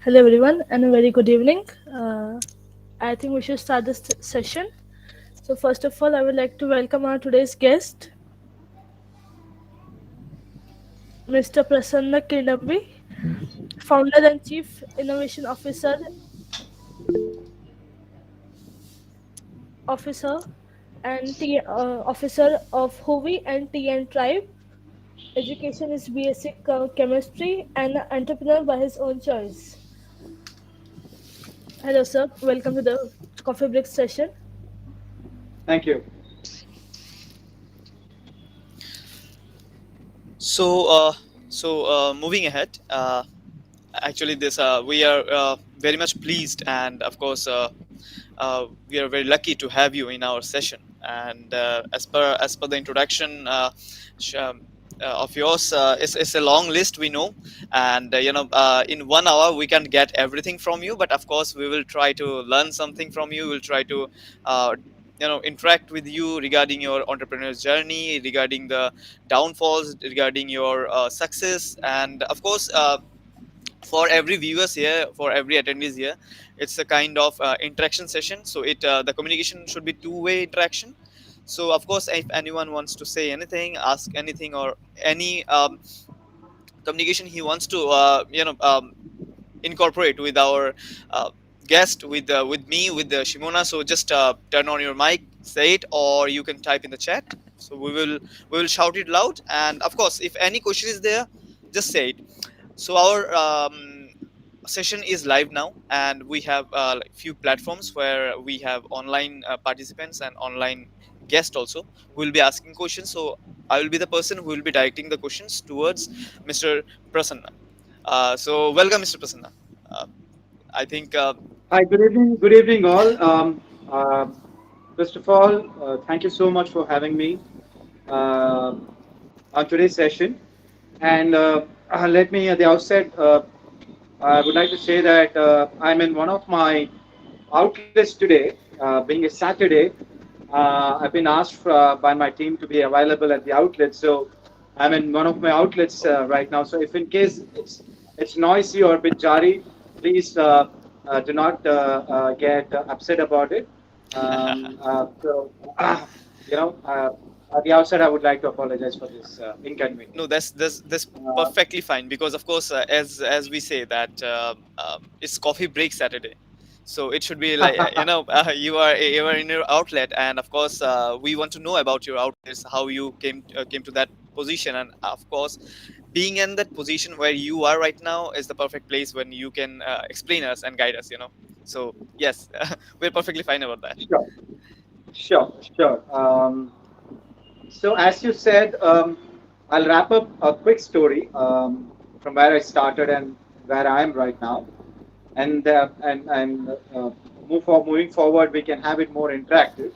Hello, everyone, and a very good evening. I think we should start this session. So, first of all, I would like to welcome our today's guest, Mr. Prasanna Kirnabbi, Founder and Chief Innovation Officer and Officer of Huvi and TN Tribe. Education is basic chemistry and an entrepreneur by his own choice. Hello, sir. Welcome to the coffee break session. Thank you. So, moving ahead, actually, this we are very much pleased, and of course, we are very lucky to have you in our session. And as per the introduction sh- um, of yours, it's a long list, we know, and in 1 hour we can get everything from you. But of course, we will try to learn something from you. We'll try to uh, interact with you regarding your entrepreneur's journey, regarding the downfalls, regarding your success, and of course, for every viewers here, for every attendees here, it's a kind of interaction session. So it the communication should be two-way interaction. So of course, if anyone wants to say anything, ask anything, or any communication he wants to incorporate with our uh, guest, with me, with the Shimona, so just turn on your mic, say it, or you can type in the chat. So we will shout it loud, and of course, if any question is there, just say it. So our session is live now, and we have like few platforms where we have online participants and online guests also who will be asking questions. So I will be the person who will be directing the questions towards Mr. Prasanna. So welcome, Mr. Prasanna. uh, I think Hi, good evening. Good evening, all. Uh, First of all, thank you so much for having me uh, on today's session. And let me, at the outset, I would like to say that I'm in one of my outlets today, being a Saturday. I've been asked by my team to be available at the outlet, so I'm in one of my outlets right now. So if in case it's noisy or a bit jarry, please do not get upset about it. So, you know, at the outset, I would like to apologize for this no, inconvenience. that's Uh, perfectly fine, because of course, as we say that it's coffee break Saturday. So it should be like you are in your outlet, and of course, we want to know about your outlets, how you came to that position, and of course, being in that position where you are right now is the perfect place when you can explain us and guide us. So yes, we're perfectly fine about that. sure, sure. So as you said, I'll wrap up a quick story from where I started and where I am right now, and moving forward, we can have it more interactive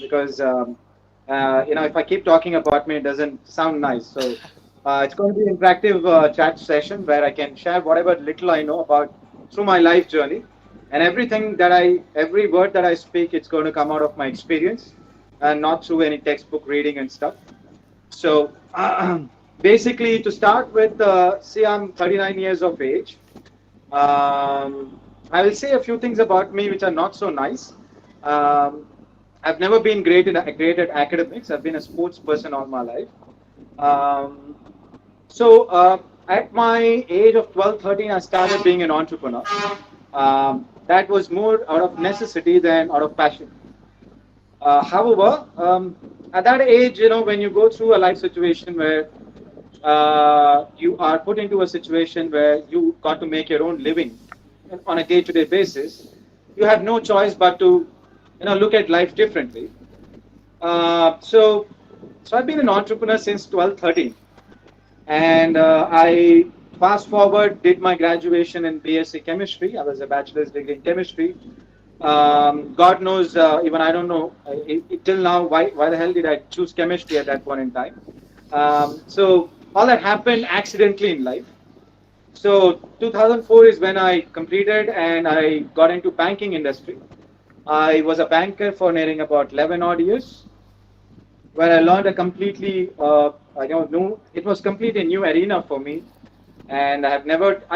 because if I keep talking about me, it doesn't sound nice. So it's going to be an interactive chat session where I can share whatever little I know about through my life journey, and every word that I speak, it's going to come out of my experience and not through any textbook reading and stuff. So basically, to start with, see, I'm 39 years of age. I will say a few things about me which are not so nice. Um, I've never been great at academics. I've been a sports person all my life. Um, so at my age of 12, 13, I started being an entrepreneur. That was more out of necessity than out of passion. However, at that age, when you go through a life situation where you are put into a situation where you got to make your own living on a day-to-day basis, you have no choice but to, look at life differently. So I've been an entrepreneur since 12, 13, and I fast forward did my graduation in BSc chemistry. I was a bachelor's degree in chemistry. God knows, even I don't know till now why the hell did I choose chemistry at that point in time. So all that happened accidentally in life. So 2004 is when I completed and I got into banking industry. I was a banker for nearing about 11 odd years, where I learned a completely, I don't know, it was completely a new arena for me, and I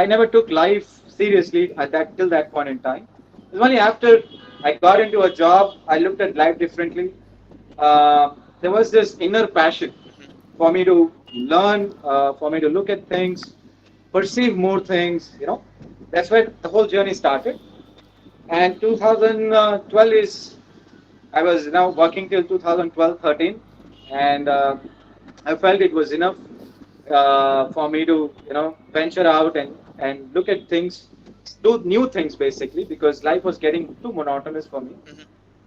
never took life seriously at that till that point in time. It was only after I got into a job, I looked at life differently. There was this inner passion for me to learn, for me to look at things, perceive more things. That's where the whole journey started. And 2012 is I was now working till 2012, 13, and I felt it was enough for me to venture out and look at things, do new things basically because life was getting too monotonous for me.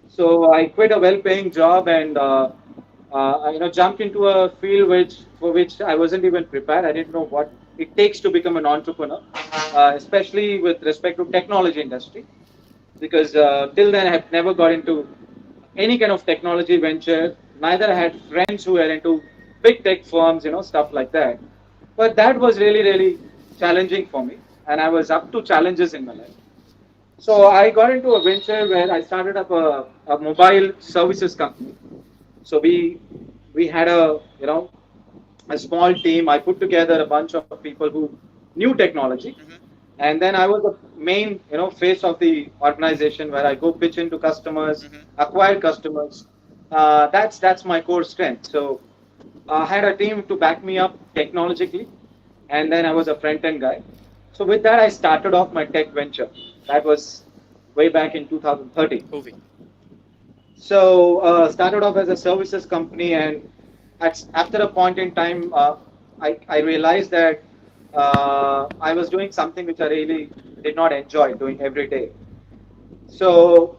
So I quit a well-paying job and jumped into a field for which I wasn't even prepared. I didn't know what it takes to become an entrepreneur, especially with respect to technology industry because till then I have never got into any kind of technology venture. Neither I had friends who were into big tech firms, stuff like that. But that was really, really challenging for me, and I was up to challenges in my life. So I got into a venture where I started up a mobile services company. So we had a small team. I put together a bunch of people who knew technology, and then I was the main face of the organization where I go pitch into customers, acquire customers. That's my core strength. So I had a team to back me up technologically, and then I was a front end guy. So with that, I started off my tech venture. That was way back in 2013. Moving. So started off as a services company, and after a point in time, I realized that I was doing something which I really did not enjoy doing every day. So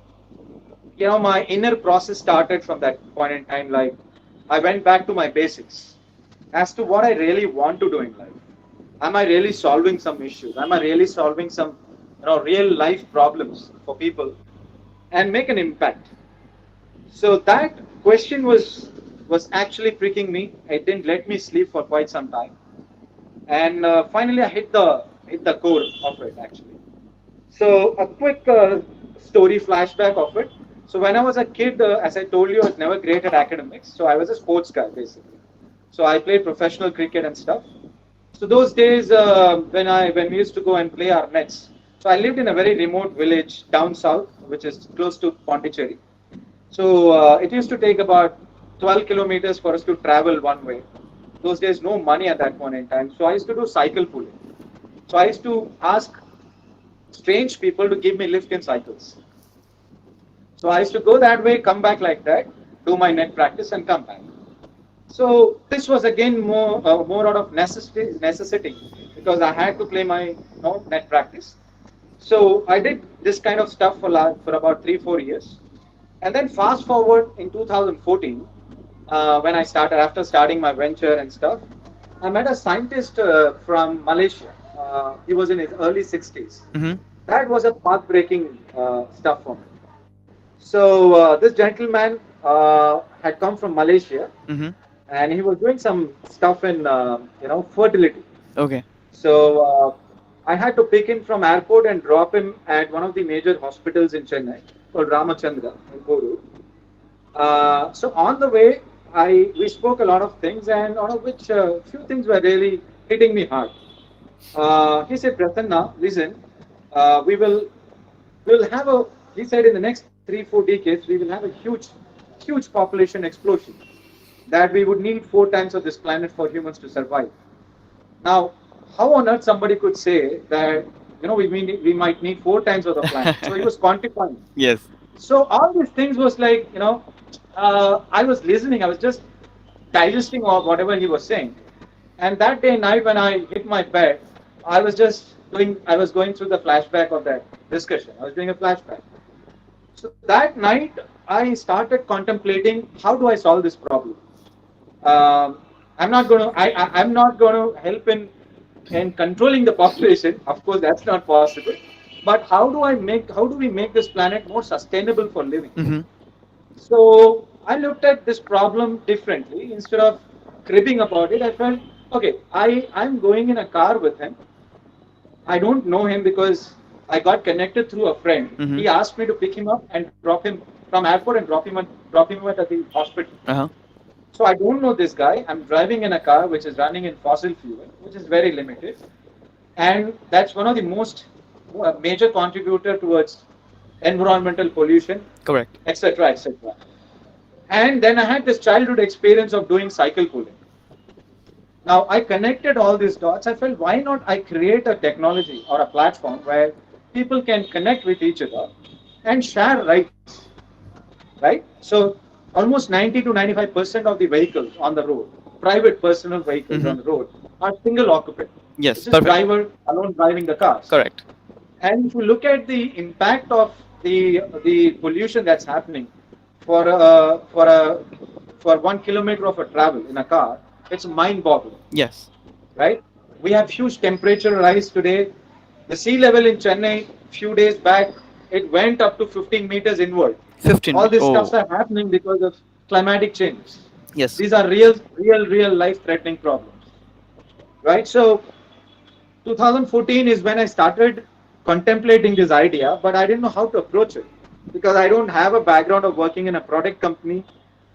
my inner process started from that point in time. Like I went back to my basics as to what I really want to do in life. Am I really solving some issues? Am I really solving some real life problems for people and make an impact? So that question was actually pricking me. It didn't let me sleep for quite some time, and finally I hit the core of it actually. So a quick story flashback of it. So when I was a kid, as I told you, I was never great at academics. So I was a sports guy basically. So I played professional cricket and stuff. So those days when we used to go and play our nets. So I lived in a very remote village down south, which is close to Pondicherry. So it used to take about 12 kilometers for us to travel one way. Those days, no money at that point in time. So I used to do cycle pulling. So I used to ask strange people to give me lift in cycles. So I used to go that way, come back like that, do my net practice, and come back. So this was again more out of necessity because I had to play my net practice. So I did this kind of stuff for about 3-4 years. And then fast forward in 2014, when I started, after starting my venture and stuff, I met a scientist from Malaysia. He was in his early 60s. Mm-hmm. That was a path-breaking stuff for me. So this gentleman had come from Malaysia, Mm-hmm. and he was doing some stuff in fertility. Okay. So I had to pick him from airport and drop him at one of the major hospitals in Chennai called Ramachandra in Koru. So on the way, we spoke a lot of things, and out of which few things were really hitting me hard. He said, Prasanna, listen, we will have a. He said in the next 3-4 decades we will have a huge population explosion that we would need 4 times of this planet for humans to survive. Now, how on earth somebody could say that we might need 4 times of the planet? So he was quantifying. Yes. So all these things was like I was listening. I was just digesting whatever he was saying. And that day night when I hit my bed, I was just doing. I was going through the flashback of that discussion. I was doing a flashback. So that night I started contemplating how do I solve this problem. I'm not going to. I'm not going to help in controlling the population. Of course, that's not possible. But how do we make this planet more sustainable for living? Mm-hmm. So I looked at this problem differently. Instead of cribbing about it, I felt, okay, I'm going in a car with him. I don't know him because I got connected through a friend. Mm-hmm. He asked me to pick him up and drop him from airport and drop him at the hospital. Uh-huh. So I don't know this guy. I'm driving in a car which is running in fossil fuel, which is very limited. And that's one of the most a major contributor towards environmental pollution, Correct. etc., etc. And then I had this childhood experience of doing cycle pulling. Now I connected all these dots. I felt, why not I create a technology or a platform where people can connect with each other and share rights, right? So almost 90 to 95% of the vehicles on the road, private personal vehicles Mm-hmm. on the road, are single occupant. Yes, It's just perfect. driver alone driving the cars. Correct. And if you look at the impact of the pollution that's happening for a, for a for 1 kilometer of a travel in a car, it's mind-boggling, Yes. right? We have huge temperature rise today. The sea level in Chennai, few days back, it went up to 15 meters inward. 15. All these stuffs Oh, are happening because of climatic change. yes. These are real life-threatening problems, right? So 2014 is when I started contemplating this idea, but I didn't know how to approach it because I don't have a background of working in a product company,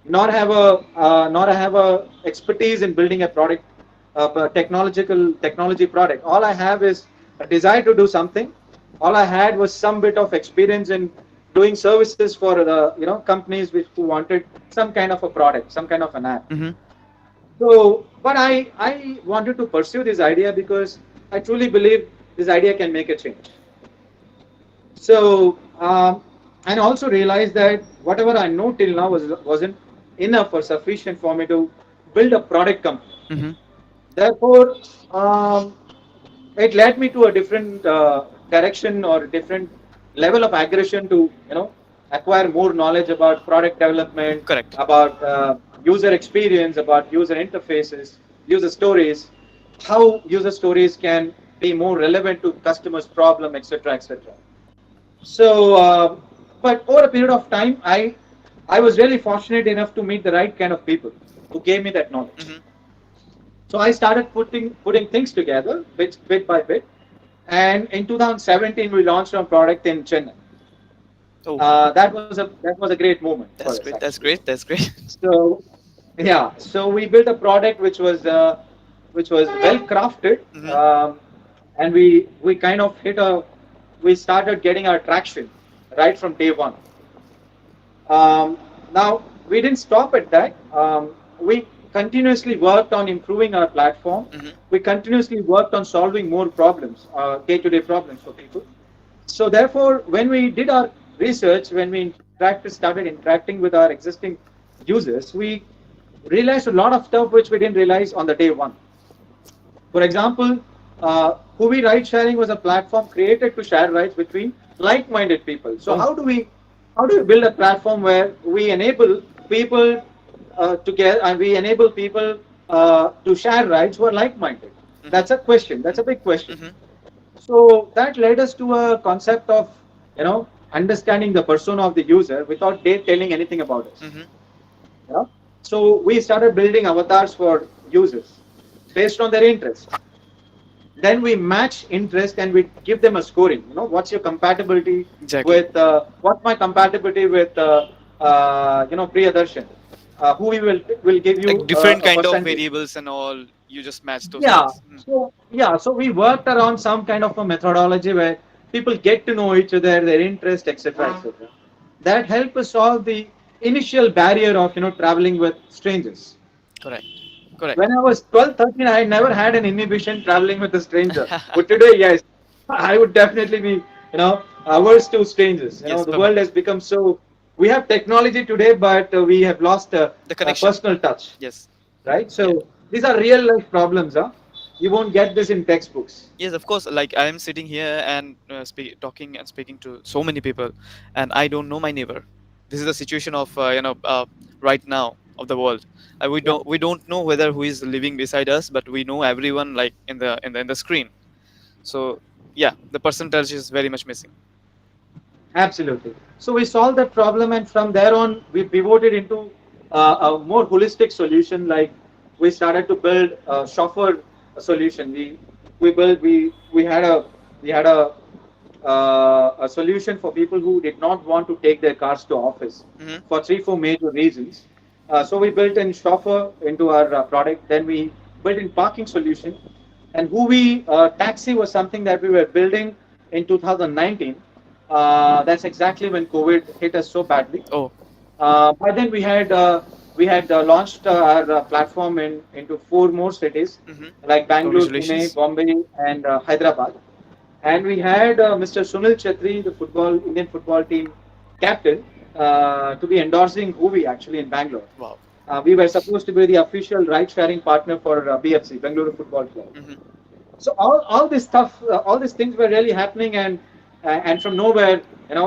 nor I have a expertise in building a product, a technology product. All I have is a desire to do something. All I had was some bit of experience in doing services for the companies who wanted some kind of a product, some kind of an app. Mm-hmm. So, but I wanted to pursue this idea because I truly believe this idea can make a change. So, and also realized that whatever I know till now wasn't enough or sufficient for me to build a product company. Mm-hmm. Therefore, um, it led me to a different direction or different level of aggression to acquire more knowledge about product development, Correct. about user experience, about user interfaces, user stories, how user stories can be more relevant to customers problem, etc., etc. So but over a period of time, I was really fortunate enough to meet the right kind of people who gave me that knowledge. Mm-hmm. So I started putting things together bit by bit, and in 2017 we launched our product in Chennai. Oh, That was a great moment for that's us great. That's actually. great. That's great. So yeah, so we built a product which was well crafted, Mm-hmm. and we kind of we started getting our traction right from day one. Now, we didn't stop at that. We continuously worked on improving our platform. Mm-hmm. We continuously worked on solving more problems, day-to-day problems for people. So therefore, when we did our research, when we started interacting with our existing users, we realized a lot of stuff which we didn't realize on the day one. For example, Huvi Ride Sharing was a platform created to share rides between like-minded people. So Oh. how do we build a platform where we enable people together and we enable people to share rides who are like-minded? Mm-hmm. That's a question. That's a big question. Mm-hmm. So that led us to a concept of understanding the persona of the user without they telling anything about us. Mm-hmm. Yeah? So we started building avatars for users based on their interest. Then we match interest and we give them a scoring. What's your compatibility Exactly. with what's my compatibility with Priyadarshan? Who we will give Like you different a kind of percentage. variables and all. You just match those Yeah. things. Mm. So we worked around some kind of a methodology where people get to know each other, their interest, etc., etc. That helped us solve the initial barrier of traveling with strangers. Correct. Correct. When I was 12, 13, I never had an inhibition traveling with a stranger. But today, yes, I would definitely be, averse to strangers. Yes. The world has Perfect. become so. We have technology today, but we have lost The a connection. personal touch, Yes. right? Yeah. So these are real life problems, huh? You won't get this in textbooks. Yes, of course. Like I am sitting here and talking and speaking to so many people, and I don't know my neighbor. This is the situation of right now of the world. We Yeah. don't know whether who is living beside us, but we know everyone like in the screen. So yeah, the person touch is very much missing. Absolutely. So we solved that problem, and from there on, we pivoted into a more holistic solution. Like we started to build a chauffeur solution. We had a solution for people who did not want to take their cars to office Hmm. for 3 4 major reasons. So we built in chauffeur into our product. Then we built in parking solution, and who we taxi was something that we were building in 2019. That's exactly when COVID hit us so badly. Oh. By then we had launched our platform into four more cities Hmm. like Bangalore, Pune, Congratulations. Bombay, and Hyderabad. And we had Mr. Sunil Chetri, the Indian football team captain, to be endorsing Hoovy actually in Bangalore. Wow. We were supposed to be the official ride-sharing partner for BFC, Bangalore Football Club. Hmm. So all this stuff, all these things were really happening, and from nowhere,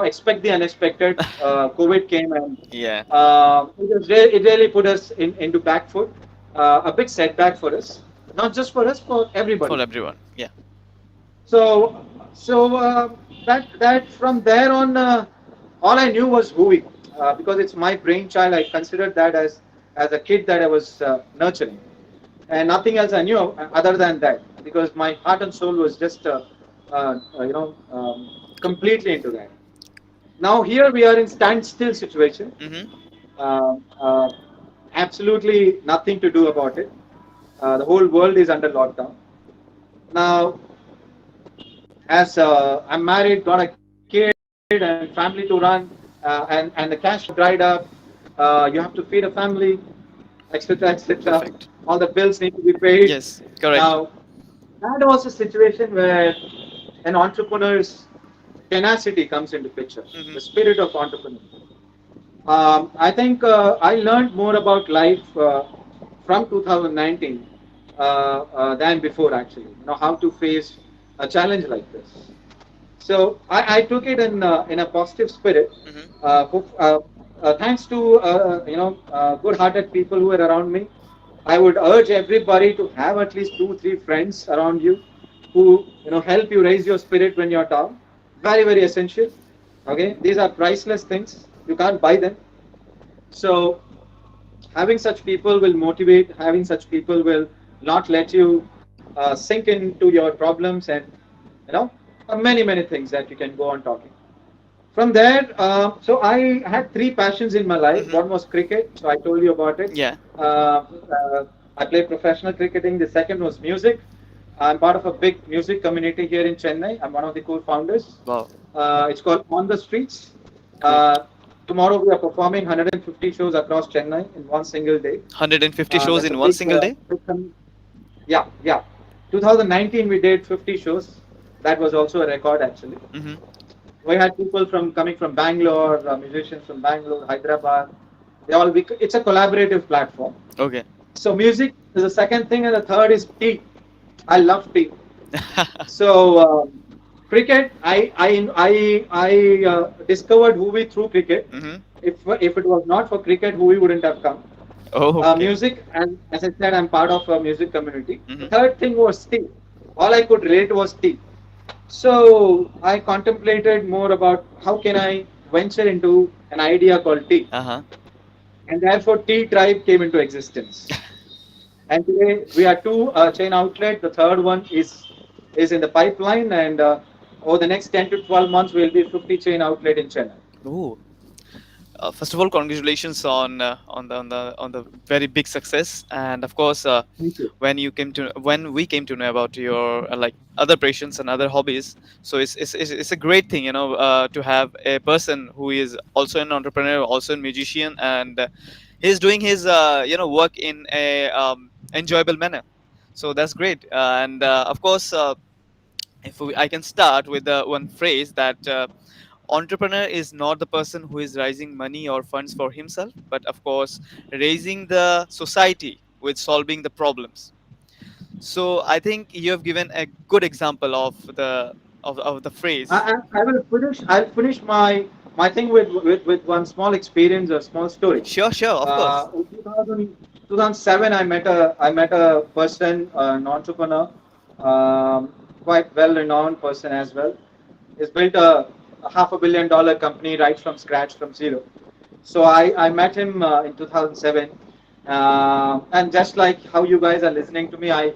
expect the unexpected. COVID came, and Yeah. it really put us into back foot, a big setback for us, not just for us, for For everybody. everyone. Yeah. So that from there on, all I knew was Hui, because it's my brainchild. I considered that as a kid that I was nurturing, and nothing else I knew other than that, because my heart and soul was just completely into that. Now here we are in standstill situation. Hmm. Uh, uh, Absolutely nothing to do about it. The whole world is under lockdown. Now, as I'm married, got a kid and family to run, and the cash flow dried up. You have to feed a family, etc., etc. Perfect. All the bills need to be paid. Yes. Correct. Now, that was a situation where an entrepreneur's tenacity comes into picture, Hmm. the spirit of entrepreneur. I think I learned more about life from 2019 than before, actually. How to face a challenge like this. So I took it in a positive spirit. Hmm. Thanks to good-hearted people who were around me, I would urge everybody to have at least two, three friends around you who help you raise your spirit when you're down. Very, very essential. Okay, these are priceless things. You can't buy them. So having such people will motivate. Having such people will not let you sink into your problems, and you know many things that you can go on talking. From there, so I had three passions in my life. Hmm. One was cricket, so I told you about it. Yeah. I played professional cricketing. The second was music. I'm part of a big music community here in Chennai. I'm one of the co-founders. Wow. It's called On the Streets. Great. Uh, Tomorrow we are performing 150 shows across Chennai in one single day. 150 shows That's a in one big, single day. yeah, yeah. 2019 we did 50 shows. That was also a record actually. Hmm. We had people from coming from Bangalore, musicians from Bangalore, Hyderabad. It's a collaborative platform. Okay. So music is the second thing, and the third is tea. I love tea. So cricket, I discovered Hoovy through cricket. Hmm. If it was not for cricket, Hoovy wouldn't have come. Oh, okay. Music, and as I said, I'm part of a music community. The Hmm. third thing was tea. All I could relate was tea. So I contemplated more about how can I venture into an idea called tea, Uh-huh. and therefore Tea Tribe came into existence. And today we are two chain outlet. The third one is in the pipeline, and over the next 10 to 12 months, we'll be 50 chain outlet in Chennai. Oh. First of all, congratulations on the very big success, and of course, Thank you. when we came to know about your like other passions and other hobbies. So it's a great thing, to have a person who is also an entrepreneur, also a musician, and he's doing his work in a enjoyable manner. So that's great, and of course, I can start with the one phrase that. Entrepreneur is not the person who is raising money or funds for himself, but of course raising the society with solving the problems. So I think you have given a good example of the phrase. I will finish. I'll finish my thing with one small experience, a small story. Sure, sure, of course. In 2007, I met a person, an entrepreneur, quite well renowned person as well. He's built a $500 million company right from scratch, from zero. So I met him in 2007, and just like how you guys are listening to me, I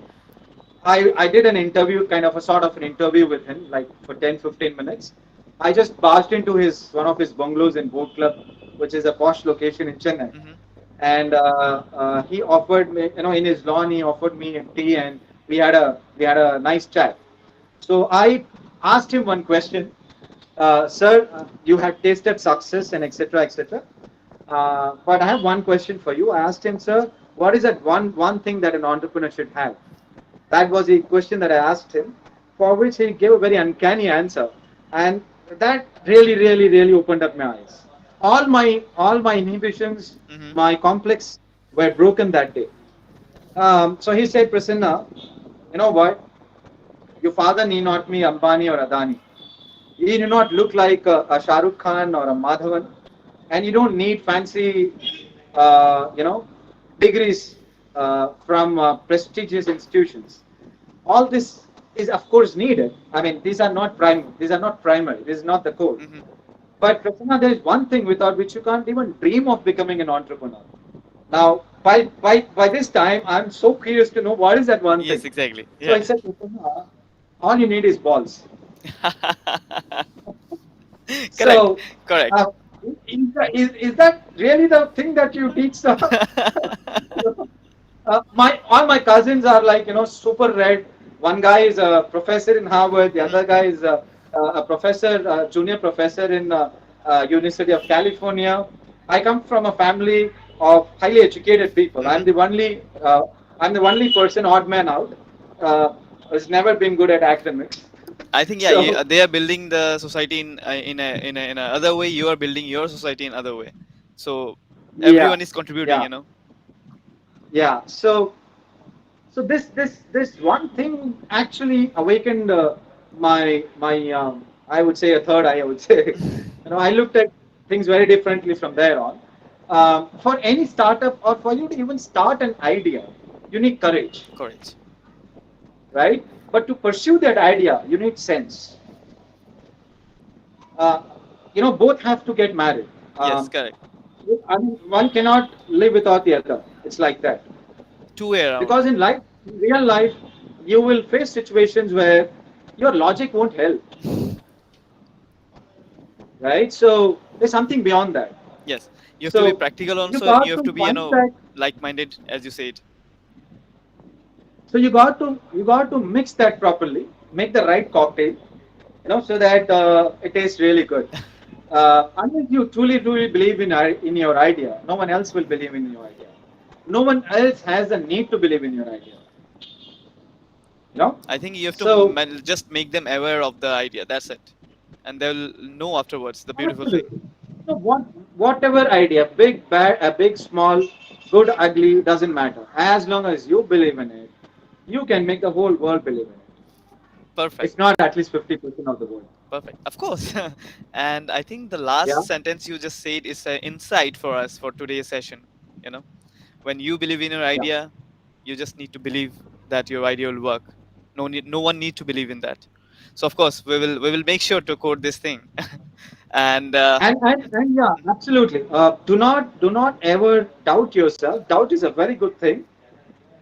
did an interview, kind of a sort of an interview with him, like for 10-15 minutes. I just barged into his one of his bungalows in Boat Club, which is a posh location in Chennai, Hmm. and he offered me, in his lawn, he offered me a tea, and we had a nice chat. So asked him one question. Sir, you have tasted success and etc. etc. But I have one question for you. I asked him, sir, what is that one thing that an entrepreneur should have? That was the question that I asked him, for which he gave a very uncanny answer, and that really opened up my eyes. All my inhibitions, Hmm. my complex were broken that day. So he said, Prasanna, you know what? Your father need not be Ambani or Adani. He do not look like a Shah Rukh Khan or a Madhavan, and you don't need fancy, you know, degrees from prestigious institutions. All this is, of course, needed. I mean, these are not prime. These are not primary. This is not the core. Hmm. But Prasanna, there is one thing without which you can't even dream of becoming an entrepreneur. Now, by this time, I'm so curious to know what is that one Yes, thing. exactly. So I Yeah. said, Prasanna, all you need is balls. Correct. So, Correct. uh, is that really the thing that you teach? My all my cousins are like super red. One guy is a professor in Harvard. The Hmm. other guy is a professor, junior professor in University of California. I come from a family of highly educated people. Hmm. I'm the only person odd man out. Who's never been good at academics. I think yeah, So they are building the society in a other way. You are building your society in other way. So yeah, everyone is contributing. yeah, yeah. So this one thing actually awakened my I would say a third eye. I would say, I looked at things very differently from there on. For any startup or for you to even start an idea, you need courage, Correct. right? But to pursue that idea, you need sense. Uh, both have to get married. Yes, Um, correct. I mean, one cannot live without the other. It's like that. Two-way Because around. in life, in real life, you will face situations where your logic won't help, right? So there's something beyond that. Yes, you have to be So practical you also, and you got have to to be find that. like-minded, as you said. So you got to mix that properly, make the right cocktail, so that it tastes really good. Unless you truly believe in your idea, no one else will believe in your idea. No one else has the need to believe in your idea. You know. I think you have to So just make them aware of the idea. That's it, and they'll know afterwards. The beautiful thing. absolutely. So whatever idea, big, bad, big, small, good, ugly, doesn't matter. As long as you believe in it, you can make the whole world believe in it. Perfect. If not, at least 50% of the world. Perfect. Of course. And I think the Yeah, last sentence you just said is an insight for us for today's session. You know, when you believe in your yeah. idea, you just need to believe that your idea will work. No one need to believe in that. So of course we will make sure to quote this thing. And And yeah, absolutely. Do not ever doubt yourself. Doubt is a very good thing.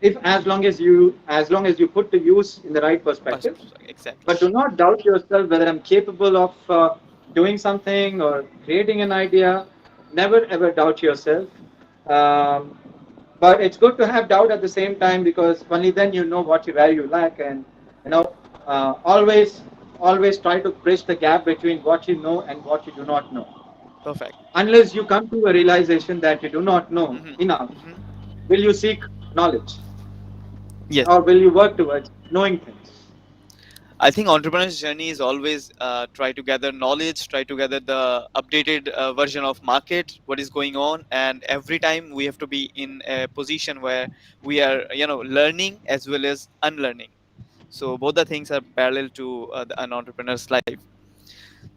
If as long as you put the use in the right perspective. exactly. But do not doubt yourself whether I'm capable of doing something or creating an idea. Never ever doubt yourself. Um, but it's good to have doubt at the same time because only then you know where you lack, and you know always try to bridge the gap between what you know and what you do not know. Perfect. Unless you come to a realization that you do not know Hmm. enough, Hmm. will you seek knowledge Yes. or will you work towards knowing things? I think entrepreneur's journey is always try to gather knowledge, try to gather the updated version of market, what is going on, and every time we have to be in a position where we are, learning as well as unlearning. So both the things are parallel to an entrepreneur's life.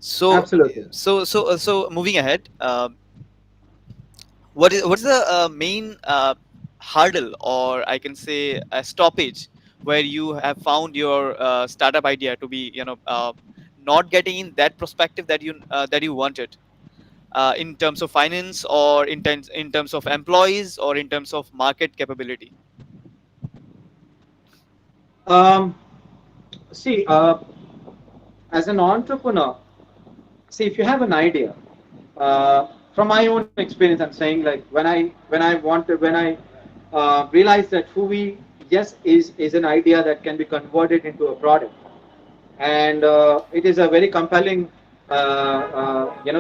So, Absolutely. so moving ahead, what's the main hurdle, or I can say a stoppage, where you have found your startup idea to be not getting in that perspective that you wanted, in terms of finance, or in terms of employees, or in terms of market capability. Um, See, as an entrepreneur, see if you have an idea. From my own experience, I'm saying like when I realized that Huvi, yes, is an idea that can be converted into a product, and it is a very compelling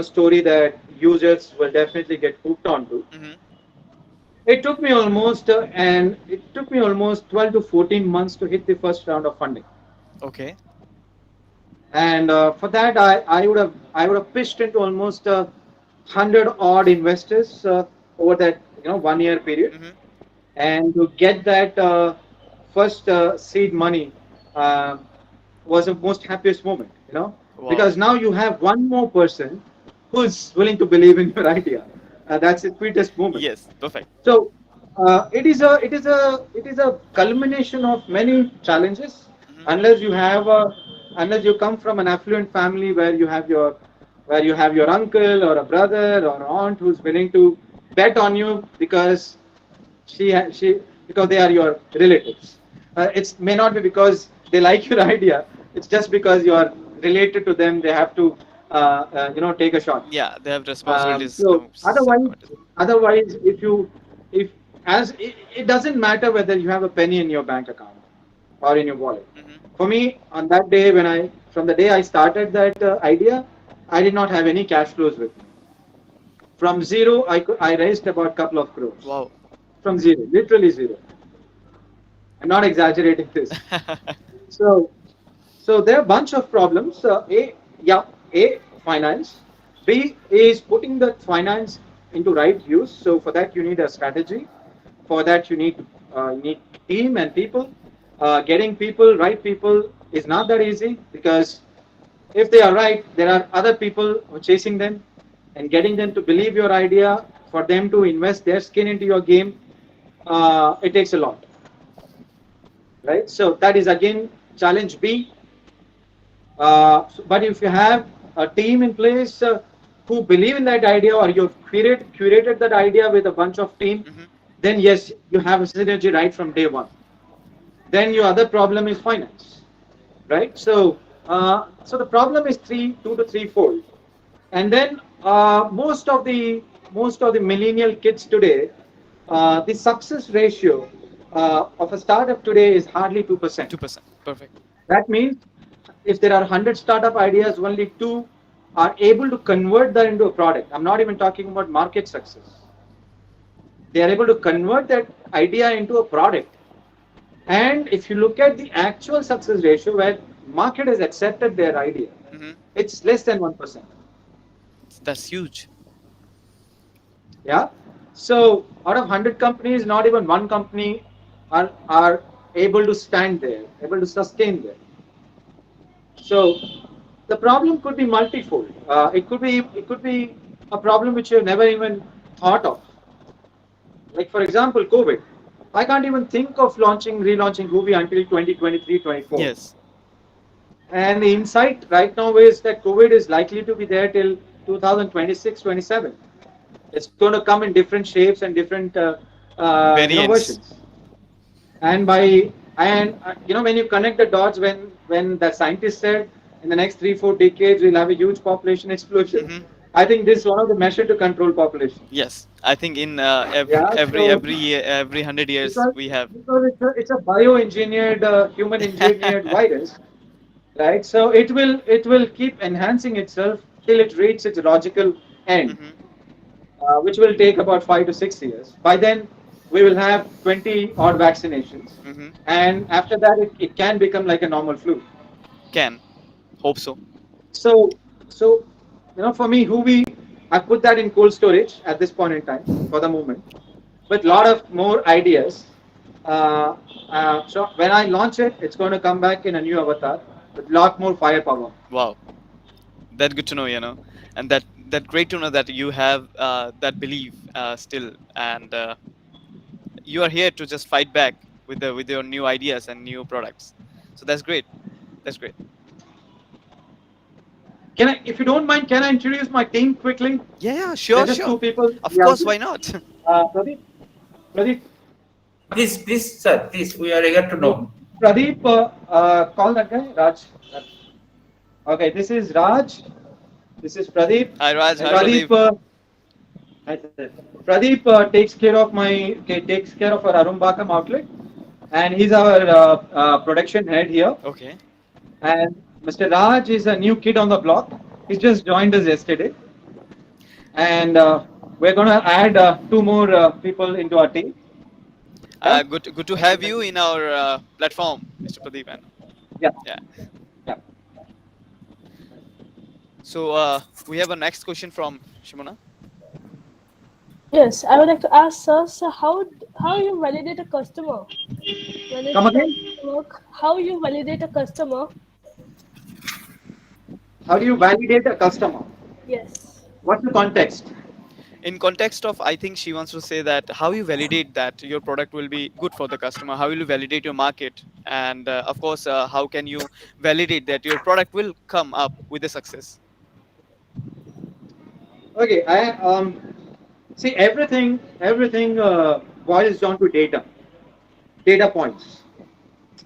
story that users will definitely get hooked onto. Hmm. It took me almost 12 to 14 months to hit the first round of funding. Okay. And for that, I would have pitched into almost 100 odd investors over that 1 year period, Hmm. and to get that first seed money uh, was the most happiest moment, Wow. because now you have one more person who's willing to believe in your idea. That's the sweetest moment. Yes. Perfect. So it is a culmination of many challenges. Hmm. Unless you have a, unless you come from an affluent family where you have your uncle or a brother or aunt who's willing to bet on you because she because they are your relatives. It may not be because they like your idea. It's just because you are related to them. They have to take a shot. Yeah, they have responsibilities So come otherwise, come into. otherwise, if it doesn't matter whether you have a penny in your bank account or in your wallet. Hmm. For me, on that day from the day I started that idea, I did not have any cash flows with me. From zero, I raised about a couple of crores. Wow. From zero, literally zero. I'm not exaggerating this. So So there are a bunch of problems. A, finance. B is putting that finance into right use. So for that you need a strategy. For that you need team and people. Getting people, right people, is not that easy, because if they are right, there are other people who are chasing them, and getting them to believe your idea, for them to invest their skin into your game, it takes a lot, right? So that is again challenge B. But if you have a team in place who believe in that idea, or you've curated that idea with a bunch of team, Hmm. then yes, you have a synergy right from day one. Then your other problem is finance, right? So the problem is two to threefold, and then most of the millennial kids today, the success ratio of a startup today is hardly 2%. 2%. Perfect. That means if there are 100 startup ideas, only two are able to convert that into a product. I'm not even talking about market success. They are able to convert that idea into a product. And if you look at the actual success ratio where market has accepted their idea, Hmm. it's less than 1%. That's huge. Yeah. So out of 100 companies, not even one company are able to stand there, able to sustain there. So the problem could be multifold. It could be a problem which you've never even thought of. Like for example, COVID. I can't even think of relaunching Ruby until 2023, 24. Yes. And the insight right now is that COVID is likely to be there till 2026, 27. It's going to come in different shapes and different Variants. versions. And when you connect the dots, when the scientist said in the next 3 4 decades we'll have a huge population explosion, Hmm. I think this is one of the measures to control population. Yes, I think in every Yeah. every So every year, every 100 years because we have. because it's a bioengineered, human engineered virus, right? So it will keep enhancing itself till it reaches its logical end, Hmm. which will take about 5 to 6 years. By then, we will have 20 odd vaccinations, Hmm. and after that, it can become like a normal flu. Can hope so. So, for me, I put that in cold storage at this point in time for the moment, with a lot of more ideas. Uh, so when I launch it, it's going to come back in a new avatar with a lot more firepower. Wow, that good to know, and that great to know that you have that belief still, and you are here to just fight back with your new ideas and new products. So that's great. That's great. If you don't mind, can I introduce my team quickly? Yeah, yeah, There sure, are just sure. two people. Of Yeah, course, why not? Pradeep. Pradeep. Please, sir, please, we are eager to So know. Pradeep, call that guy, Raj. Okay, this is Raj. This is Pradeep, Hi Raj, and hi Pradeep. Hi, sir. Pradeep takes care of our Arumbakam outlet, and he's our production head here. Okay. And Mr. Raj is a new kid on the block. He just joined us yesterday, and we're going to add two more people into our team. Yeah, Good to have you in our platform, Mr. Pradeep. And yeah, yeah. yeah. So we have a next question from Shimona. Yes, I would like to ask sir, so how you validate a customer when it Come comes again. to work? How you validate a customer? How do you validate a customer? Yes. What's the context? In context of, I think she wants to say that how you validate that your product will be good for the customer. How will you validate your market? And of course, how can you validate that your product will come up with a success? Okay, I see everything boils down to data points.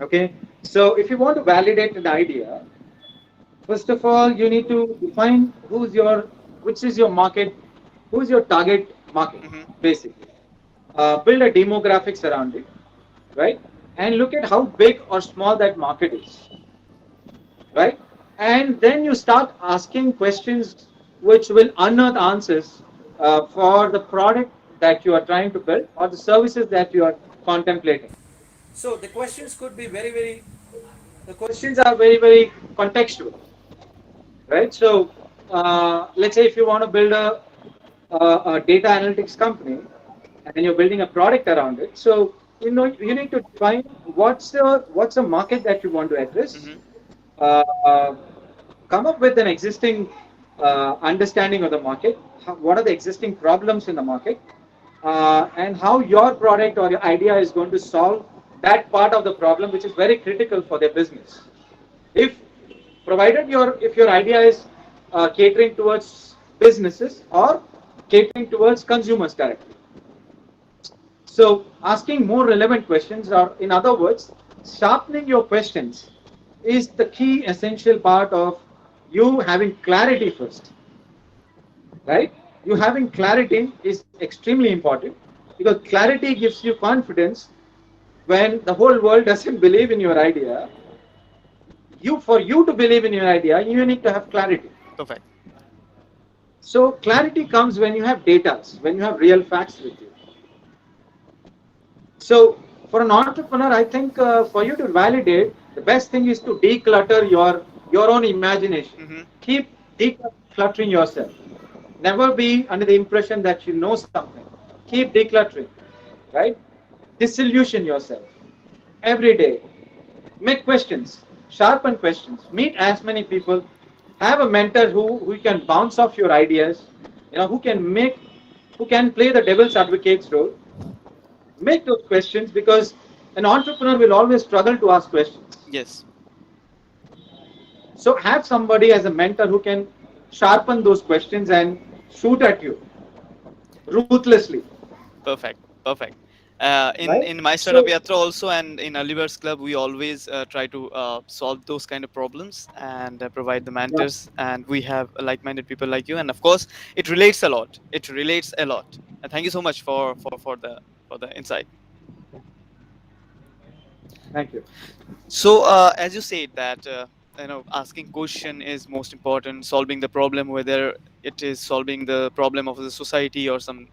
Okay, so if you want to validate an idea, first of all, you need to define which is your market, who's your target market, Hmm. basically. Build a demographics around it, right? And look at how big or small that market is, right? And then you start asking questions which will unearth answers for the product that you are trying to build or the services that you are contemplating. So the questions are very contextual, right? So let's say if you want to build a data analytics company and you're building a product around it, so you need to define what's the market that you want to address. Hmm. Uh, Come up with an existing understanding of the market. What are the existing problems in the market, and how your product or your idea is going to solve that part of the problem, which is very critical for their business. If provided your if your idea is catering towards businesses or catering towards consumers directly. So asking more relevant questions, or in other words, sharpening your questions, is the key essential part of you having clarity first, right? You having clarity is extremely important because clarity gives you confidence when the whole world doesn't believe in your idea. For you to believe in your idea, you need to have clarity. Perfect. So clarity comes when you have data, when you have real facts with you. So for an entrepreneur, I think for you to validate, the best thing is to declutter your own imagination. Hmm. Keep decluttering yourself. Never be under the impression that you know something. Keep decluttering, right? Disillusion yourself every day. Make questions, sharpen questions, meet as many people, have a mentor who can bounce off your ideas, who can play the devil's advocate's role. Make those questions because an entrepreneur will always struggle to ask questions. Yes. So have somebody as a mentor who can sharpen those questions and shoot at you ruthlessly, Perfect. Perfect. In right? my startup So yatra also, and in Alibar's club, we always try to solve those kind of problems and provide the yeah, mentors. And we have like-minded people like you, and of course, it relates a lot. It relates a lot. And thank you so much for the insight. thank you. So, as you said that asking question is most important. Solving the problem, whether it is solving the problem of the society or some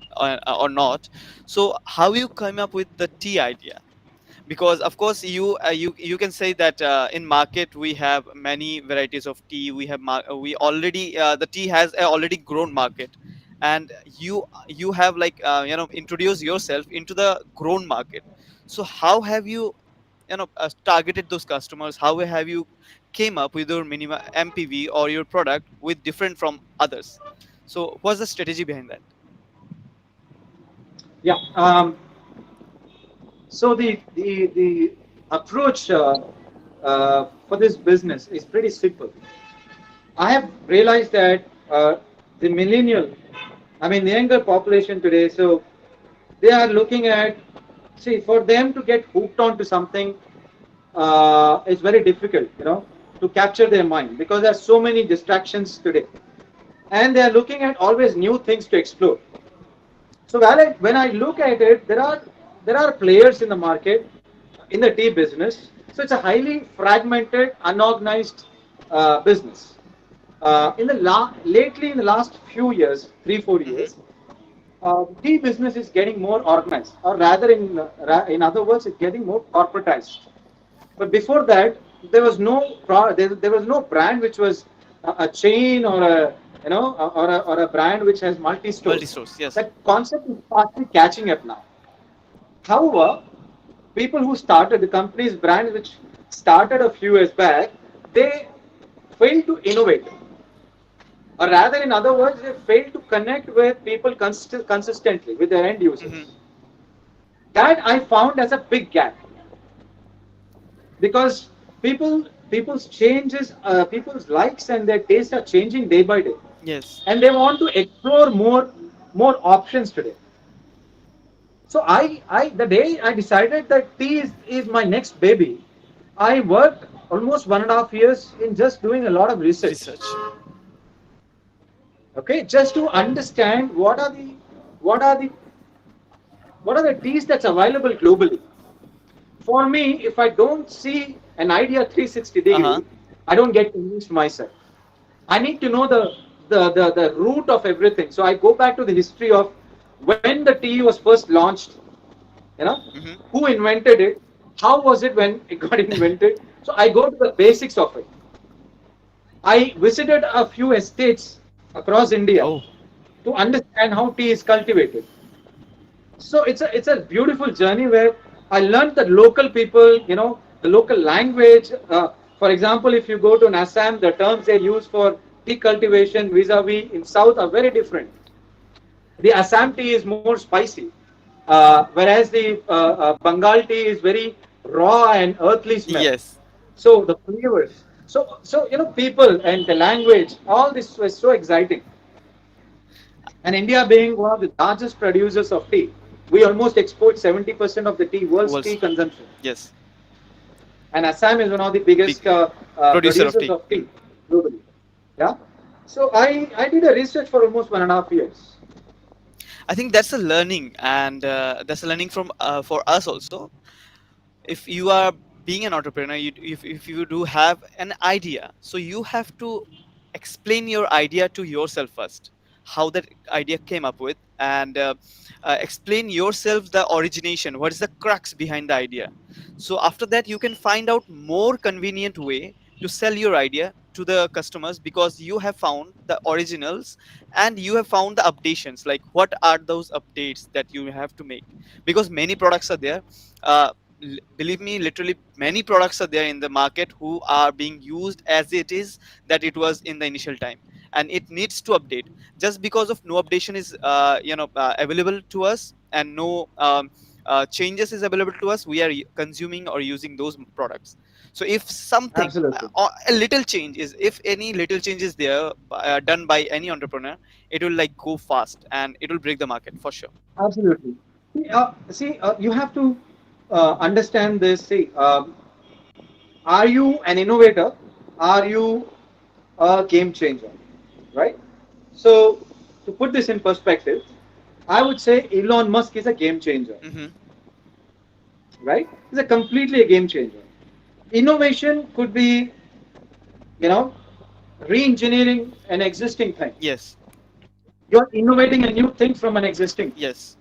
or not. So, how you come up with the tea idea? Because of course you can say that in market we have many varieties of tea. We already the tea has a already grown market, and you have introduced yourself into the grown market. So how have you targeted those customers? How have you came up with your minimum mpv or your product with different from others? So what's the strategy behind that? Yeah. So the approach for this business is pretty simple. I have realized that the millennial, I mean the younger population today, so they are looking at, see, for them to get hooked onto something is very difficult, to capture their mind because there are so many distractions today, and they are looking at always new things to explore. So when I look at it, there are players in the market in the tea business. So it's a highly fragmented, unorganized business. Lately, in the last few years, 3 4 years, Hmm. tea business is getting more organized, or rather, in other words, it's getting more corporatized. But before that, there was no brand which was a chain, or a or a brand which has multi Multi stores. stores, yes. That concept is partly catching up now. However, people who started the company's brand, which started a few years back, they failed to innovate, or rather, in other words, they failed to connect with people consistently with their end Hmm. users. That I found as a big gap, because people's changes, people's likes and their tastes are changing day by day, Yes. and they want to explore more options today. So the day I decided that tea is my next baby, I worked almost 1.5 years in just doing a lot of research. Research. Okay, just to understand what are the what are the teas that's available globally. For me, if I don't see an idea 360 Uh huh. degree, I don't get convinced myself. I need to know the root of everything. So I go back to the history of when the tea was first launched, you know, Hmm. who invented it, how was it when it got invented. So I go to the basics of it. I visited a few estates across India Oh, to understand how tea is cultivated. So it's a beautiful journey where I learned the local people, the local language. For example, if you go to Assam, the terms they use for tea cultivation vis-a-vis in South are very different. The Assam tea is more spicy, whereas the Bengal tea is very raw and earthly smell. yes. So the flavors. So people and the language, all this was so exciting. And India being one of the largest producers of tea, we almost export 70% of the tea, world's tea Was consumption. yes. And Assam is one of the Big biggest producer of producers tea. of tea globally. Yeah. So I did a research for almost 1.5 years. I think that's a learning, and that's a learning from for us also. If you are being an entrepreneur, if you do have an idea, so you have to explain your idea to yourself first, how that idea came up with, and explain yourself the origination, what is the crux behind the idea. So after that you can find out more convenient way to sell your idea to the customers, because you have found the originals and you have found the updations, like what are those updates that you have to make. Because many products are there, uh, believe me, literally many products are there in the market who are being used as it is, that it was in the initial time, and it needs to update. Just because of no updation is available to us, and no changes is available to us, we are consuming or using those products. So if something Absolutely. or a little change is, if any little change is there, done by any entrepreneur, it will like go fast and it will break the market for sure. Absolutely. You have to understand this. See, are you an innovator? Are you a game changer? Right? So, to put this in perspective, I would say Elon Musk is a game changer. Hmm. Right? He's a completely a game changer. Innovation could be, you know, re-engineering an existing thing. Yes. You're innovating a new thing from an existing thing, Yes.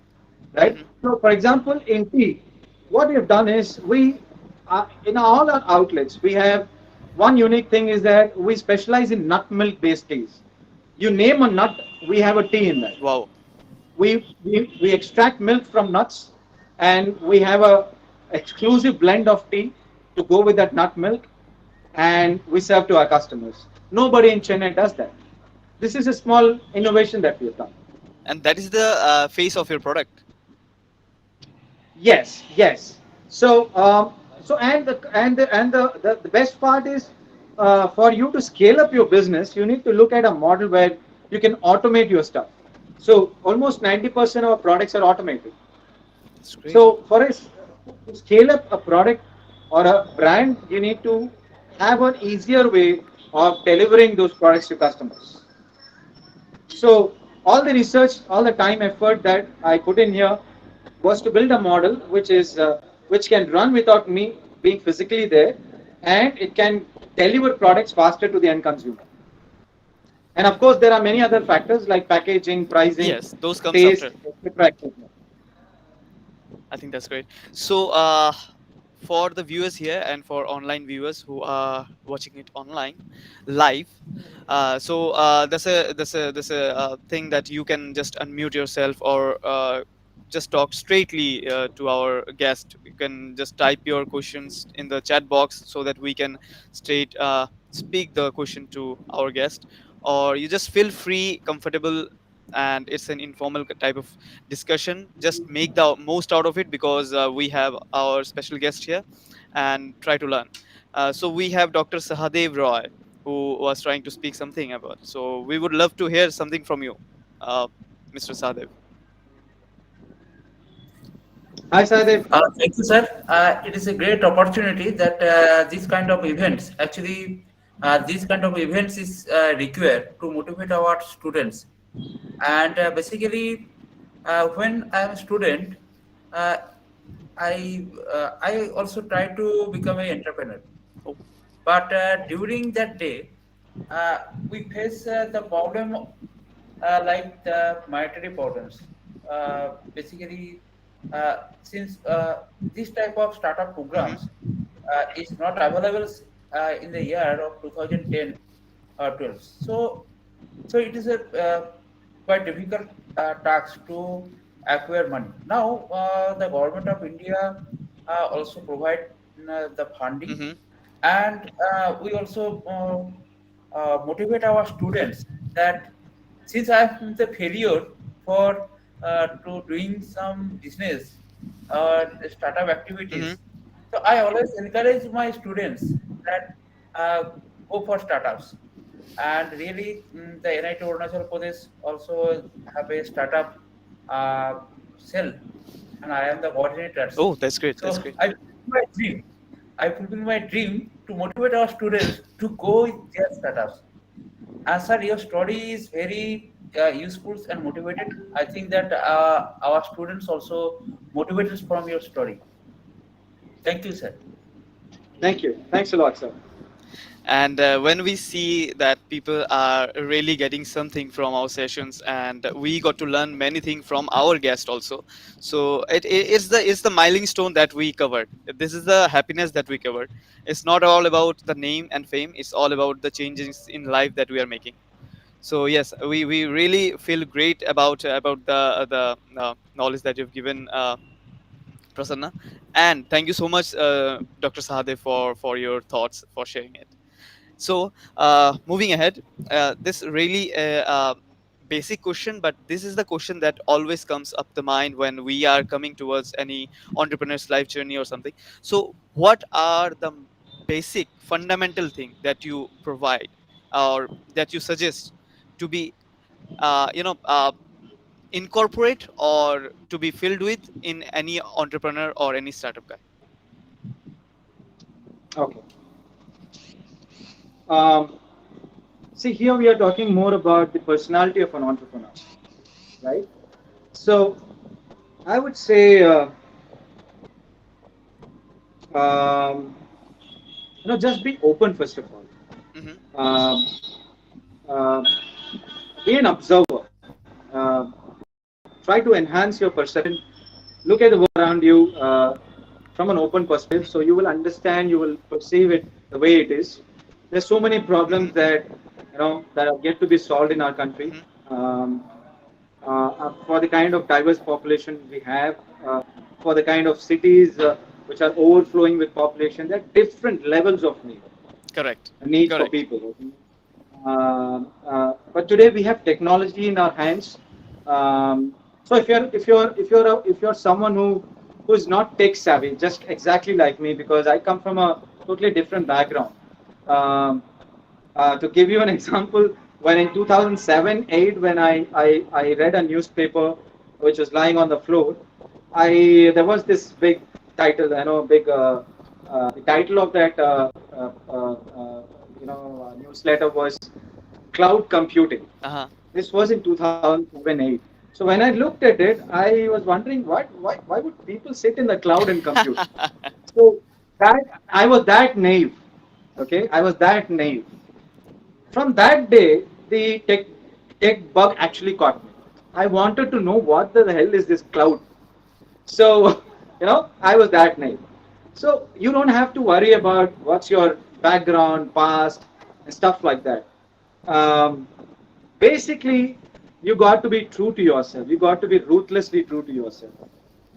right? Hmm. So, for example, in tea, what we have done is in all our outlets, we have one unique thing is that we specialize in nut milk based teas. You name a nut, we have a tea in that. Wow. We extract milk from nuts, and we have a exclusive blend of tea to go with that nut milk, and we serve to our customers. Nobody in Chennai does that. This is a small innovation that we have done. And that is the face of your product. Yes, yes. So the best part is, for you to scale up your business, you need to look at a model where you can automate your stuff. So almost 90% of our products are automated. That's great. So for us to scale up a product or a brand, you need to have an easier way of delivering those products to customers. So all the research, all the time effort that I put in here was to build a model which can run without me being physically there, and it can deliver products faster to the end consumer. And of course, there are many other factors like packaging, pricing, Yes, those comes taste, after. etc. etc. I think that's great. So, for the viewers here and for online viewers who are watching it online, live, there's a thing that you can just unmute yourself or just talk straightly to our guest. You can just type your questions in the chat box so that we can straight speak the question to our guest, or you just feel free, comfortable, and it's an informal type of discussion. Just make the most out of it because we have our special guest here, and try to learn. So we have Dr. Sahadev Roy, who was trying to speak something about. So we would love to hear something from you, uh, Mr. Sahadev. Hi, Sadev. Thank you, sir. It is a great opportunity that this kind of events, actually, these kind of events is required to motivate our students. And basically, when I am a student, uh, I also try to become an entrepreneur. Oh. But during that day, we face the problem like the monetary problems. Basically, since this type of startup Hmm. programs is not available in the year of 2010 or 12. So it is a quite difficult task to acquire money. Now the government of India also provide the funding, Hmm. and we also motivate our students that since I am the failure for to doing some business or startup Hmm. activities, so I always encourage my students that go for startups. And really, the NIT Arunachal Pradesh also have a startup uh, cell, and I am the coordinators. Oh, that's great. That's So great. I fulfill my dream. I fulfill my dream to motivate our students to go with their startups. And sir, your story is very useful and motivated. I think that our students also motivated from your story. Thank you, sir. Thank you. Thanks a lot, sir. And when we see that people are really getting something from our sessions, and we got to learn many things from our guest also, so it's the milestone that we covered. This is the happiness that we covered. It's not all about the name and fame, it's all about the changes in life that we are making. So yes, we really feel great about the knowledge that you've given, Prasanna. And thank you so much, Dr. Sahadev, for your thoughts, for sharing it. So, moving ahead, this really basic question, but this is the question that always comes up the mind when we are coming towards any entrepreneur's life journey or something. So, what are the basic fundamental thing that you provide or that you suggest to be, incorporate or to be filled with in any entrepreneur or any startup guy? Okay. Um, See, here we are talking more about the personality of an entrepreneur, right? So, I would say, um, just be open first of all. Hmm. Um, uh, be an observer. Try to enhance your perception. Look at the world around you from an open perspective, so you will understand, you will perceive it the way it is. There's so many Hmm. problems that that are yet to be solved in our country. Hmm. Um, for the kind of diverse population we have, for the kind of cities which are overflowing with population, there are different levels of Correct. need for Correct. people. Okay? But today we have technology in our hands. So if you're someone who is not tech savvy, just exactly like me, because I come from a totally different background. Um, to give you an example, when in 2007-8, when I read a newspaper which was lying on the floor, there was this big title, big the title of that newsletter was cloud computing. Uh-huh. This was in 2007-8. So when I looked at it, I was wondering why would people sit in the cloud and compute? So that I was that naive. Okay, I was that naive. From that day, the tech bug actually caught me. I wanted to know what the hell is this cloud. So, I was that naive. So you don't have to worry about what's your background, past, and stuff like that. Um, Basically, you got to be true to yourself. You got to be ruthlessly true to yourself.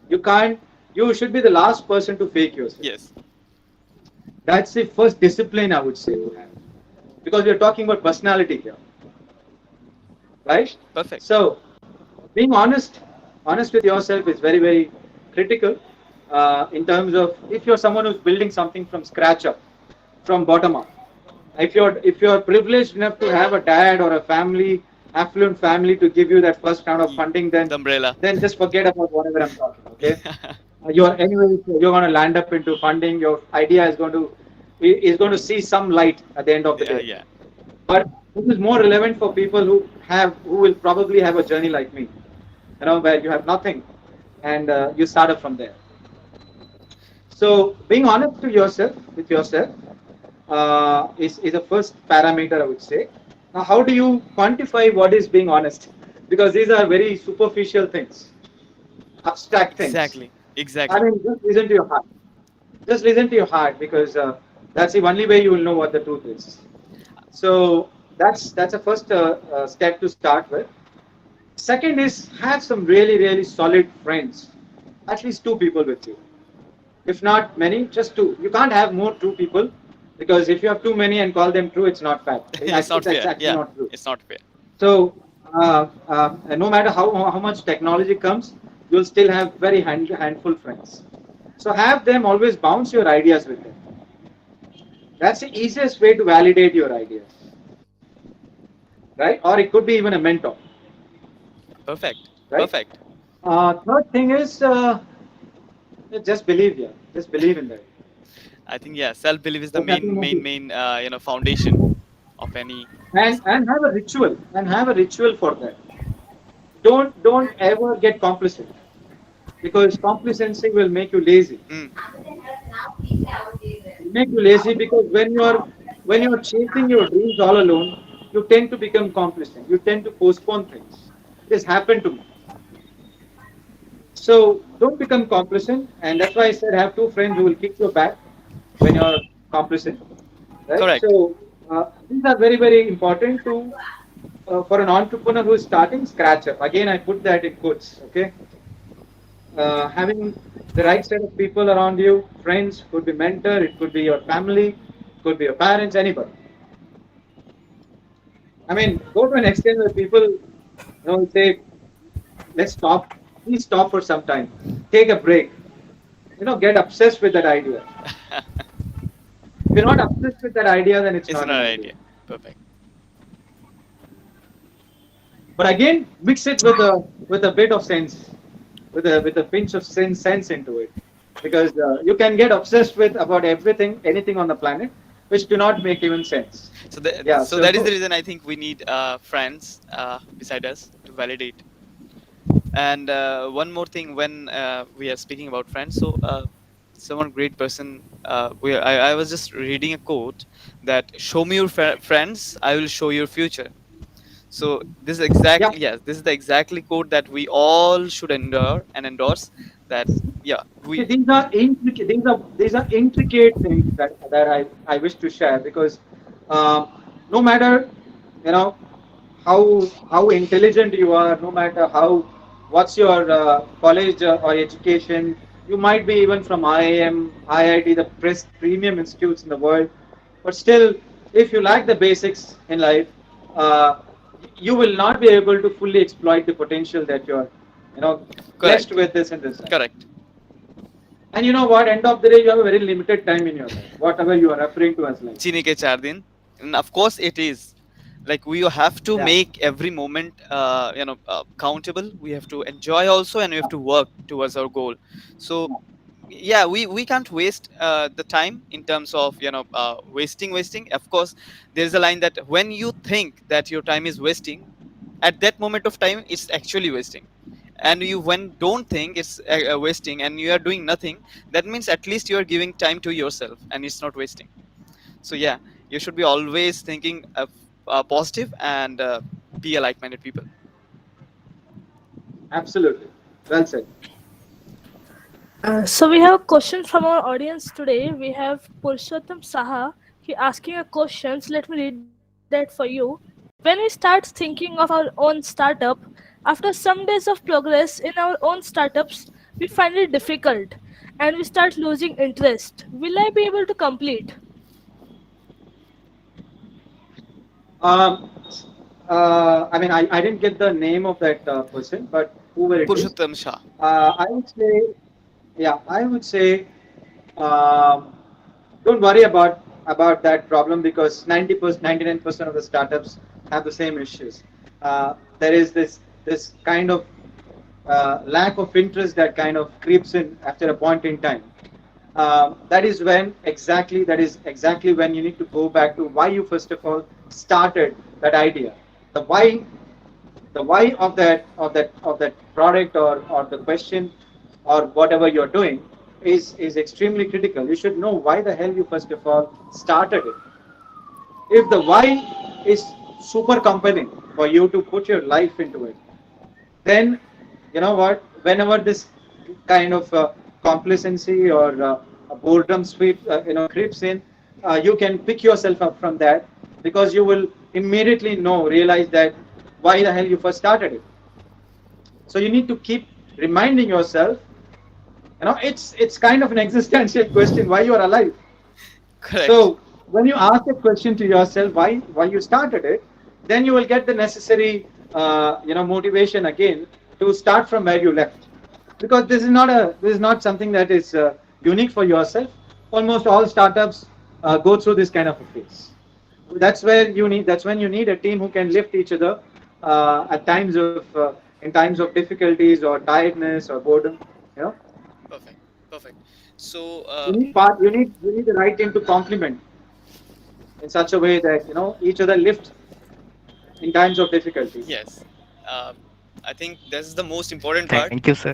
You can't. You should be the last person to fake yourself. Yes. That's the first discipline I would say to have, because we're talking about personality here, right? Perfect. So being honest with yourself is very, very critical in terms of if you're someone who's building something from scratch up, from bottom up. If you're privileged enough to have a dad or a family, affluent family to give you that first round of Ye- funding, then the umbrella. then just forget about whatever I'm talking. Okay, you're anyway you're going to land up into funding. Your idea is going to see some light at the end of the Yeah, day. yeah. But this is more relevant for people who will probably have a journey like me, where you have nothing and you start up from there. So being honest to yourself with yourself is a first parameter, I would say. Now, how do you quantify what is being honest? Because these are very superficial things, abstract things. Exactly. I Exactly. mean, just listen to your heart. Just listen to your heart, because that's the only way you will know what the truth is. So that's a first step to start with. Second is have some really, really solid friends, at least two people with you. If not many, just two. You can't have more true people, because if you have too many and call them true, it's not fact. It's not It's fair. actually Yeah, not true. it's not fair. So no matter how much technology comes, you'll still have very handful friends. So have them always bounce your ideas with them. That's the easiest way to validate your ideas, right? Or it could be even a mentor, Perfect. right? Perfect. Third thing is just believe, yeah, just believe in that. I think yeah, self belief is the There's nothing main more main to, main foundation of any. and have a ritual for that. Don't ever get complacent, because complacency will make you lazy. Mm, It'll make you lazy because when you're chasing your dreams all alone, you tend to become complacent. You tend to postpone things. This happened to me. So don't become complacent, and that's why I said have two friends who will kick your back when you're complacent, right? correct. So these are very, very important to for an entrepreneur who is starting scratch up. Again, I put that in quotes. Okay, having the right set of people around you, friends, could be mentor, it could be your family, could be your parents, anybody. I mean, go to an extent where people, say, let's stop, please stop for some time, take a break, get obsessed with that idea. If you're not obsessed with that idea, then it's It's not an another idea. idea. Perfect. But again, mix it with a bit of sense, with a pinch of sense into it, because you can get obsessed with about everything, anything on the planet, which do not make even sense. So Yeah. so that is the So reason I think we need friends beside us to validate. And one more thing, when we are speaking about friends, so someone great person. I was just reading a quote that show me your friends, I will show your future. So this is yeah. exactly, yes, this is the exactly quote that we all should endure and endorse. That yeah, See, we these are intricate things that I wish to share, because no matter you know how intelligent you are, no matter what's your college or education, you might be even from IIM, IIT, the best premium institutes in the world, but still, if you lack the basics in life, uh, you will not be able to fully exploit the potential that you're blessed correct, with this and this. correct. And you know what? End of the day, you have a very limited time in your life, whatever you are referring to as life. Chini ke 4 din, and of course it is. Like we have to Yeah. make every moment countable. We have to enjoy also, and we have to work towards our goal. So yeah, we can't waste the time in terms of wasting. Of course, there's a line that when you think that your time is wasting, at that moment of time it's actually wasting. And you when don't think it's wasting and you are doing nothing, that means at least you are giving time to yourself and it's not wasting. So yeah, you should be always thinking of positive and be a like-minded people. Absolutely. Well said. So we have a question from our audience today. We have Purushottam Saha. He asking a question. So let me read that for you. When we start thinking of our own startup, after some days of progress in our own startups, we find it difficult and we start losing interest. Will I be able to complete? Um, I mean, I didn't get the name of that person, but whoever it is, Purushottam Shah. I would say, yeah, I would say, um, don't worry about that problem because 90%, 99% of the startups have the same issues. There is this kind of lack of interest that kind of creeps in after a point in time. That is exactly when you need to go back to why you first of all started that idea. The why of that product or the question or whatever you're doing is extremely critical. You should know why the hell you first of all started it. If the why is super compelling for you to put your life into it, then you know what, whenever this kind of complacency or a boredom creeps in, you can pick yourself up from that because you will immediately realize that why the hell you first started it. So you need to keep reminding yourself, it's kind of an existential question, why you are alive. Correct. So when you ask a question to yourself, why you started it, then you will get the necessary motivation again to start from where you left. Because this is not something that is unique for yourself. Almost all startups go through this kind of a phase. That's when you need a team who can lift each other at times of in times of difficulties or tiredness or boredom. You know, Perfect. Perfect. So you need the right team to complement in such a way that each other lift in times of difficulty. yes, uh, I think this is the most important part. Thank you, sir.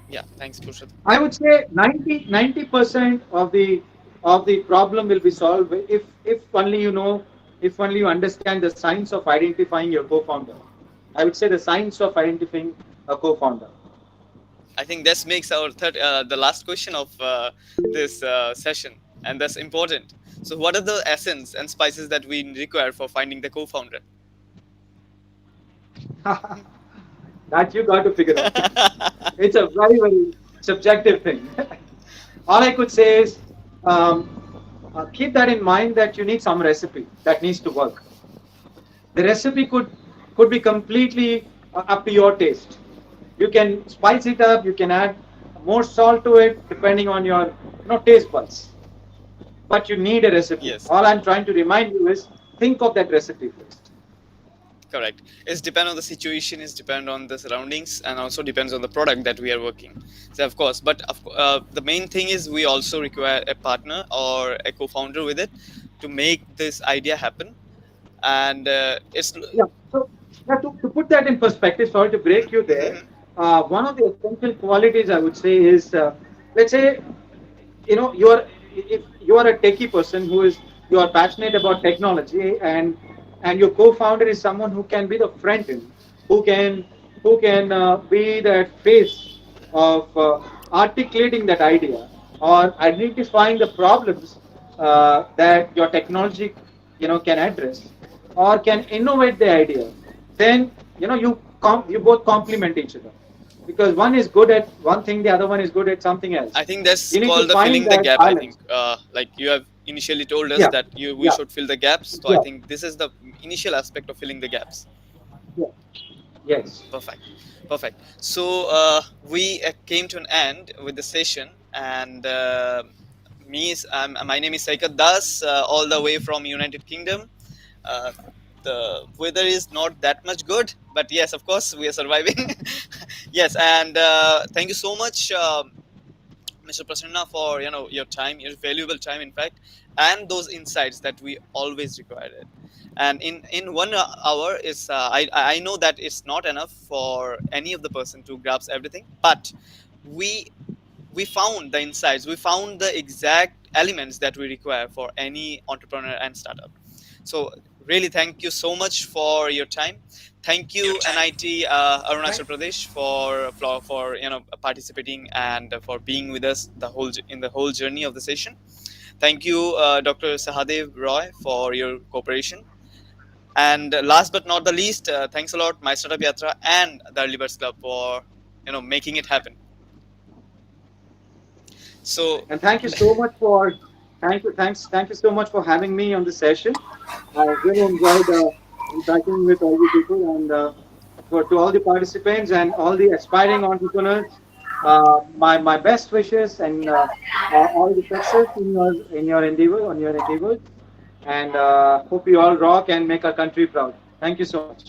Yeah, thanks, Purushottam. I would say 90% of the problem will be solved if only if only you understand the science of identifying your co-founder. I would say the science of identifying a co-founder. I think this makes our the last question of this session, and that's important. So, what are the essence and spices that we require for finding the co-founder? That you got to figure out. It's a very very subjective thing. All I could say is keep that in mind that you need some recipe that needs to work. The recipe could be completely up to your taste. You can spice it up. You can add more salt to it depending on your taste buds. But you need a recipe. Yes, All I'm trying to remind you is think of that recipe first. correct. It's depend on the situation. It's depend on the surroundings, and also depends on the product that we are working. So of course, but the main thing is we also require a partner or a co-founder with it to make this idea happen. And it's Yeah. So to put that in perspective, sorry to break you there. Mhm. One of the essential qualities I would say is, let's say, you are if you are a techie person who is you are passionate about technology and your co-founder is someone who can be the front end, who can be that face of articulating that idea or identifying the problems that your technology can address or can innovate the idea. Then you both complement each other because one is good at one thing, the other one is good at something else. I think that's You need to called the find filling the that gap. I think, balance. like you have initially told us Yeah, that you we yeah, should fill the gaps. So I yeah, think this is the initial aspect of filling the gaps. yeah. Yes. Perfect, perfect. So we came to an end with the session, and my name is Saikat Das, all the way from United Kingdom. Uh, the weather is not that much good, but yes, of course, we are surviving. Yes, and thank you so much, Mr. Prasanna, for your time, your valuable time, in fact, and those insights that we always required. And in 1 hour is I know that it's not enough for any of the person to grasp everything, but we we found the insights, we found the exact elements that we require for any entrepreneur and startup. So really, thank you so much for your time. Thank you, NIT Arunachal Pradesh, for participating and for being with us in the whole journey of the session. Thank you, Dr. Sahadev Roy, for your cooperation. And last but not the least, thanks a lot, My Startup Yatra and the Early Birds Club for making it happen. So And thank you so much for thank you so much for having me on the session. I really enjoyed interacting with all you people and for to all the participants and all the aspiring entrepreneurs. My best wishes and all the success in your endeavor on your endeavors. And hope you all rock and make our country proud. Thank you so much.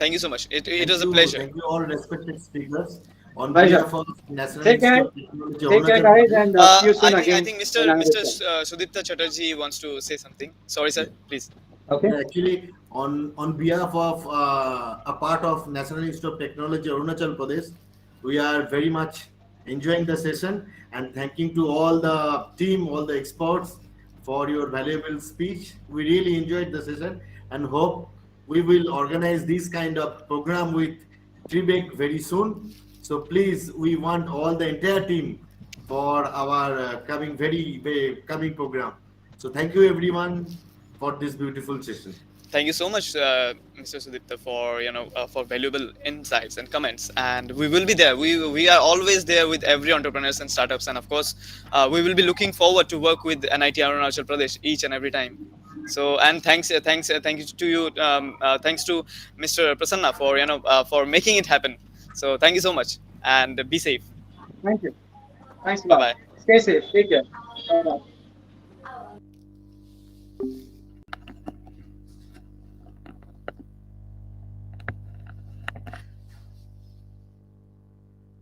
thank you so much. It Thank was a you. pleasure. Thank you all respected speakers. On Pleasure. behalf of National Take care. Institute of Technology, Take care, Arunachal guys, Pradesh. and see you soon I again think in Mr. another session. Sudipta Chatterjee wants to say something. Sorry, sir. Please. Okay. Yeah, actually, on behalf of a part of National Institute of Technology, Arunachal Pradesh, we are very much enjoying the session and thanking to all the team, all the experts for your valuable speech. We really enjoyed the session and hope we will organize this kind of program with Tribeck very soon. So please, we want all the entire team for our coming program. So thank you everyone for this beautiful session. Thank you so much, Mr. Sudipta, for for valuable insights and comments. And we will be there. We are always there with every entrepreneurs and startups. And of course, we will be looking forward to work with NIT Arunachal Pradesh each and every time. So and thank you to you. Thanks to Mr. Prasanna for for making it happen. So thank you so much and be safe. Thank you. Thanks a Bye lot. bye. Stay safe. Take care. Bye bye.